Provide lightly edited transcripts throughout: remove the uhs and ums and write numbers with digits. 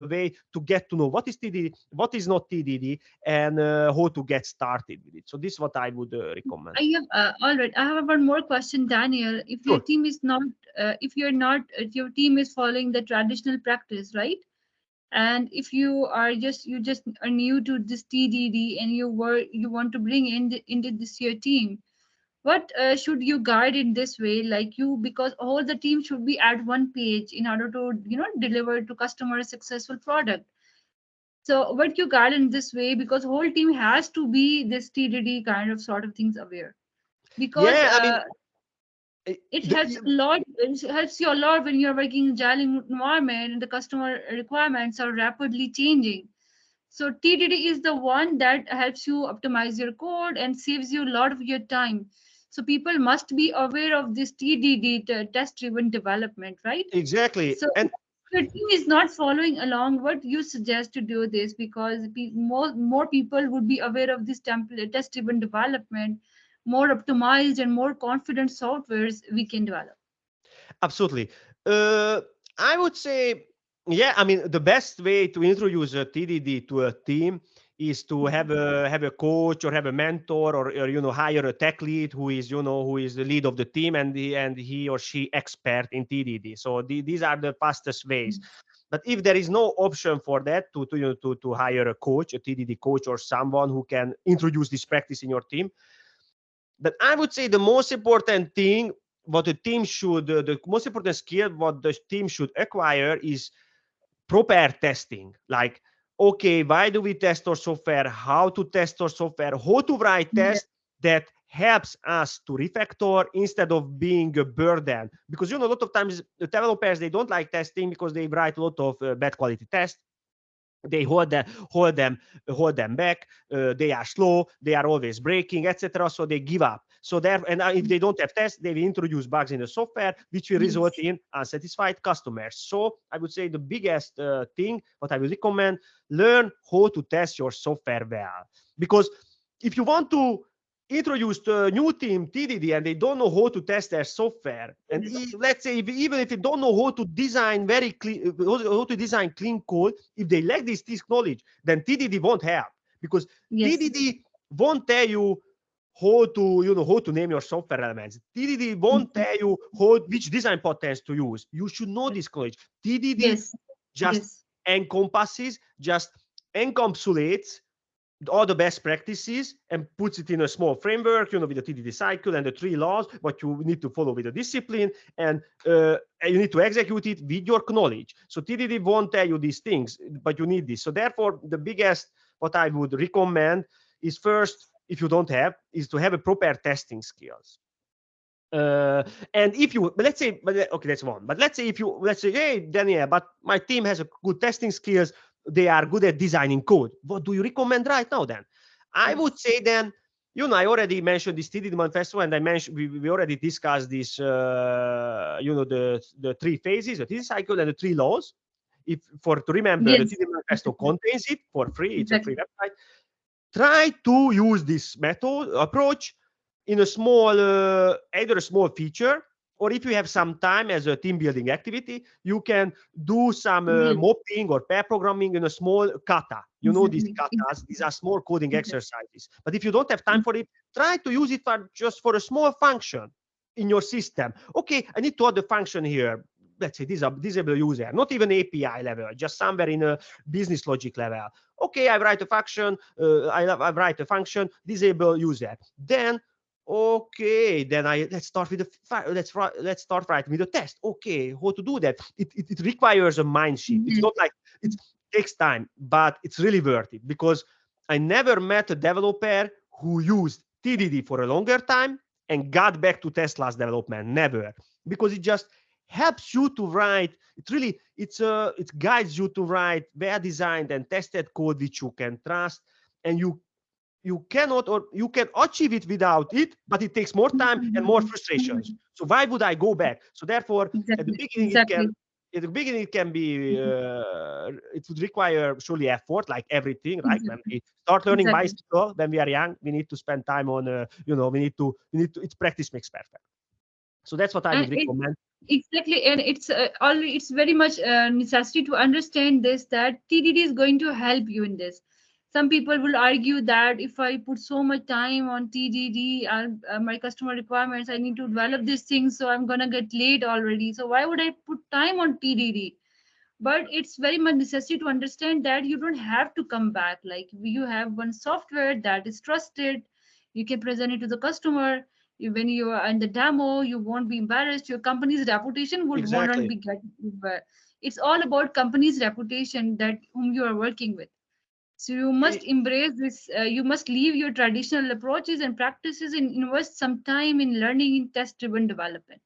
way to get to know what is TDD, what is not TDD, and how to get started with it. So this is what I would recommend. I have all right. I have one more question, Daniel. If your Sure. team is not, if you're not, if your team is following the traditional practice, right? And if you just are new to this TDD and you want to bring into this your team, what should you guide in this way? Like you, because all the team should be at one page in order to deliver to customer a successful product. So what you guide in this way, because whole team has to be this TDD kind of sort of things aware, because Yeah, I mean, it helps the, a lot. It helps you a lot when you're working in agile environment and the customer requirements are rapidly changing. So TDD is the one that helps you optimize your code and saves you a lot of your time. So people must be aware of this TDD, test-driven development, right? exactly. So And if your team is not following along, what you suggest to do this, because more people would be aware of this template test-driven development, more optimized and more confident softwares we can develop. absolutely. I would say, yeah, I mean, the best way to introduce a TDD to a team is to have a coach or have a mentor, or hire a tech lead who is who is the lead of the team, and he or she expert in TDD. So these are the fastest ways. But if there is no option for that, to hire a coach, a TDD coach, or someone who can introduce this practice in your team, but I would say the most important thing, what a team should, the most important skill what the team should acquire is proper testing. Like, okay, why do we test our software? How to test our software? How to write Yeah. tests that helps us to refactor instead of being a burden. Because a lot of times the developers, they don't like testing because they write a lot of bad quality tests. They hold them back. They are slow, they are always breaking, etc. So they give up. So there, and if they don't have tests, they will introduce bugs in the software, which will result Yes. in unsatisfied customers. So I would say the biggest thing what I would recommend: learn how to test your software well. Because if you want to introduce a new team TDD and they don't know how to test their software, and let's say even if they don't know how to design very clean, how to design clean code, if they lack this knowledge, then TDD won't help, because Yes. TDD won't tell you how to how to name your software elements. TDD won't Mhm. tell you which design patterns to use. You should know this knowledge. TDD Yes. just Yes. encompasses, just encapsulates all the best practices and puts it in a small framework, with the TDD cycle and the 3 laws, what you need to follow with the discipline, and you need to execute it with your knowledge. So TDD won't tell you these things, but you need this. So therefore, the biggest what I would recommend is, first, if you don't have, is to have a proper testing skills. And if you, but let's say, okay, that's one. But let's say, hey, Daniel, but my team has a good testing skills. They are good at designing code. What do you recommend right now then? I would Yes. say then, I already mentioned this TDD Manifesto, and I mentioned we already discussed this, the 3 phases, the TDD cycle, and the 3 laws. If for to remember, the Yes. TDD Manifesto Exactly. contains it for free. It's a free Exactly. website. Try to use this method approach in a small, either a small feature, or if you have some time as a team building activity, you can do some Yes. mopping or pair programming in a small kata. These Exactly. katas, these are small coding Exactly. exercises. But if you don't have time for it, try to use it just for a small function in your system. Okay, I need to add a function here. Let's say this is a disable user, not even API level, just somewhere in a business logic level. Okay, I write a function, I write a function, disable user. Then, okay, then let's start with let's start writing with a test. Okay, how to do that? It requires a mind shift. It's Yes. not like it takes time, but it's really worth it, because I never met a developer who used TDD for a longer time and got back to Tesla's development. Never, because it just helps you to write. It guides you to write well designed and tested code which you can trust, and you cannot, or you can achieve it without it, but it takes more time and more frustrations. So why would I go back? So therefore, at the Exactly. beginning it can Exactly. at the beginning it can be it would require surely effort, like everything, right? When Exactly. we start learning Exactly. bicycle when we are young, we need to spend time on we need to it's practice makes perfect. So that's what I And would it recommend. exactly, and it's very much necessary to understand this, that TDD is going to help you in this. Some people will argue that if I put so much time on TDD, my customer requirements, I need to develop these things, so I'm gonna get late already. So why would I put time on TDD? But it's very much necessary to understand that you don't have to come back. Like, you have one software that is trusted, you can present it to the customer. When you are in the demo, you won't be embarrassed, your company's reputation would not Exactly. be get. It's all about company's reputation, that whom you are working with. So you must embrace this, you must leave your traditional approaches and practices and invest some time in learning in test driven development.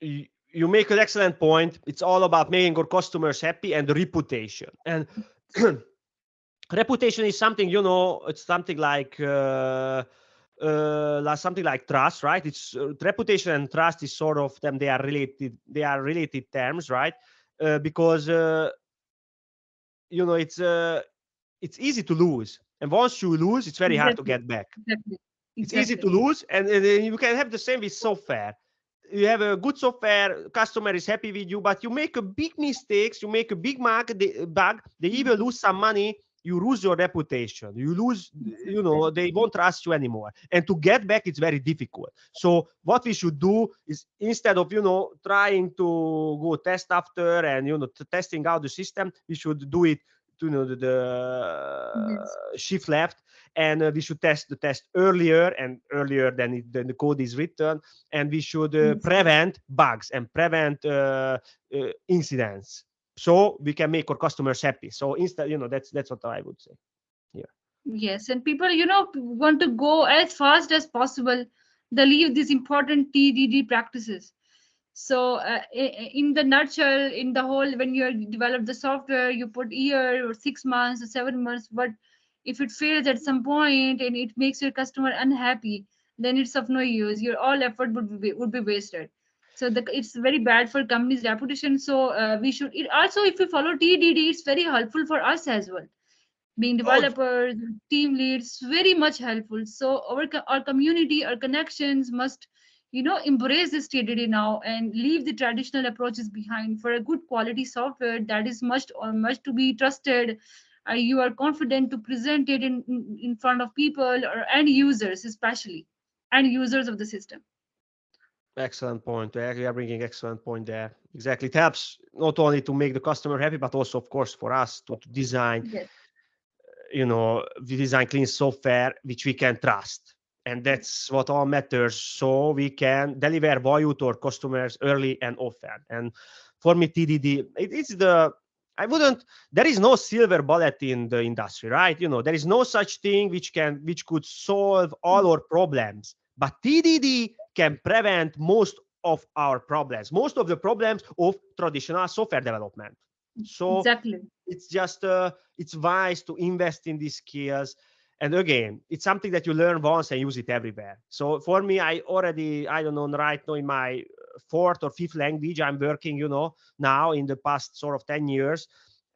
You make an excellent point. It's all about making our customers happy and reputation. And reputation is something, it's something like trust, right? It's reputation and trust is sort of them. They are related. They are related terms, right? Because it's easy to lose, and once you lose, it's very hard to Exactly. get back. Exactly. It's easy to Exactly. lose, and then you can have the same with software. You have a good software, customer is happy with you, but you make a big mistakes, you make a big bug, they even lose some money, you lose your reputation, you lose, Exactly. they won't trust you anymore, and to get back it's very difficult. So what we should do is, instead of trying to go test after and testing out the system, we should do it to Yes. the shift left, and we should test the test earlier and earlier than the code is written, and we should Yes. prevent bugs and prevent incidents, so we can make our customers happy. So instead, that's what I would say here. Yes, and people, want to go as fast as possible. They leave these important TDD practices. So, in the nutshell, in the whole, when you develop the software, you put year or 6 months or 7 months. But if it fails at some point and it makes your customer unhappy, then it's of no use. Your all effort would be wasted. So it's very bad for company's reputation. So we should. It also, if we follow TDD, it's very helpful for us as well, being Oh, developers, team leads, very much helpful. So our community, our connections must, embrace this TDD now and leave the traditional approaches behind for a good quality software that is much to be trusted. You are confident to present it in front of people or end users, especially end users of the system. excellent point. You are bringing excellent point there. Exactly, it helps not only to make the customer happy, but also, of course, for us to design, Yes. we design clean software which we can trust, and that's what all matters, so we can deliver value to our customers early and often. And for me, TDD, it's the I wouldn't there is no silver bullet in the industry, right? There is no such thing which could solve all our problems, but TDD can prevent most of the problems of traditional software development. So Exactly. it's just it's wise to invest in these skills, and again, it's something that you learn once and use it everywhere. So for me, I don't know, right now in my fourth or fifth language I'm working, now in the past sort of 10 years.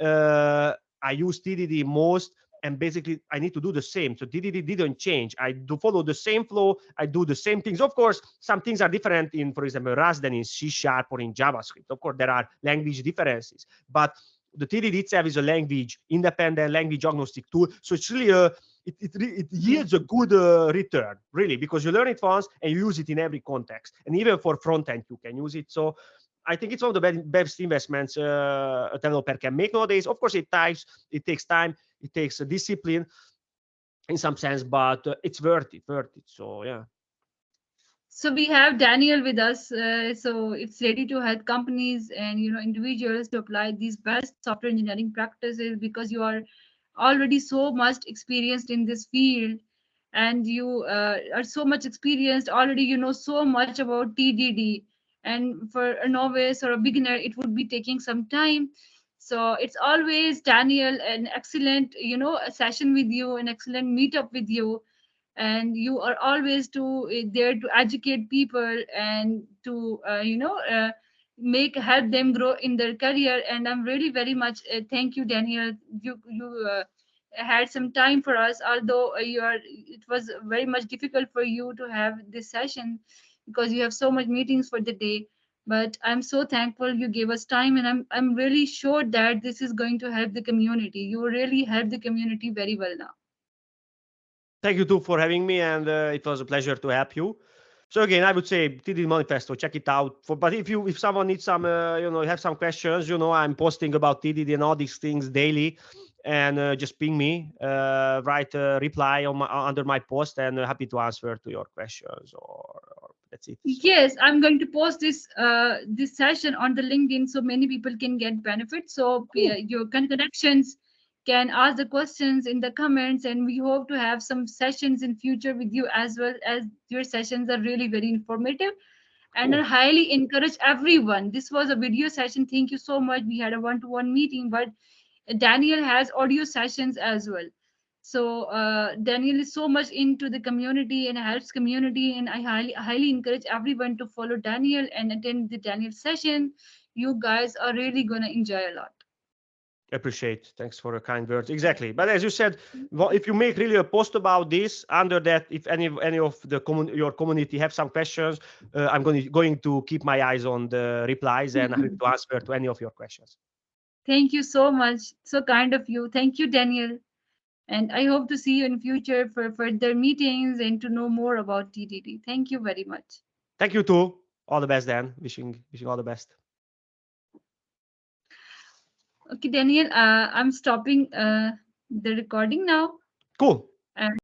uh, I use TDD most, and basically I need to do the same. So TDD didn't change. I do follow the same flow, I do the same things. Of course, some things are different in, for example, Rust than in C# or in JavaScript. Of course, there are language differences, but the TDD itself is a language independent language agnostic tool. So it's really it Yes. yields a good return, really, because you learn it once and you use it in every context, and even for front end you can use it. So I think it's one of the best investments a developer can make nowadays. Of course, it takes time, it takes a discipline in some sense, but it's worth it. So yeah. So we have Daniel with us. So it's ready to help companies and individuals to apply these best software engineering practices, because you are already so much experienced in this field, and you are so much experienced already. You know so much about TDD, and for a novice or a beginner, it would be taking some time. So it's always, Daniel, an excellent a session with you, an excellent meetup with you, and you are always there to educate people and to make help them grow in their career. And I'm really very much thank you, Daniel. You had some time for us, although it was very much difficult for you to have this session. because you have so much meetings for the day. But I'm so thankful you gave us time, and I'm really sure that this is going to help the community. You really help the community very well now. Thank you too for having me, and it was a pleasure to help you. So again, I would say TD Manifesto, check it out. But if someone needs some, have some questions, I'm posting about TDD and all these things daily, and just ping me, write a reply on under my post, and happy to answer to your questions. Or that's it. So Yes, I'm going to post this session on the LinkedIn so many people can get benefit. So cool. your connections can ask the questions in the comments, and we hope to have some sessions in future with you as well, as your sessions are really very informative. And I Cool. highly encourage everyone. This was a video session. Thank you so much. We had a one-to-one meeting, but Daniel has audio sessions as well. So Daniel is so much into the community and helps community, and I highly encourage everyone to follow Daniel and attend the Daniel session. You guys are really gonna enjoy a lot. Appreciate. Thanks for the kind words. Exactly. But as you said, well, if you make really a post about this, under that, if any of the your community have some questions, I'm going to keep my eyes on the replies and happy to answer to any of your questions. Thank you so much. So kind of you. Thank you, Daniel. And I hope to see you in future for further meetings and to know more about TDD. Thank you very much. Thank you too. All the best, Dan. Wishing all the best. Okay, Daniel, I'm stopping the recording now. Cool. And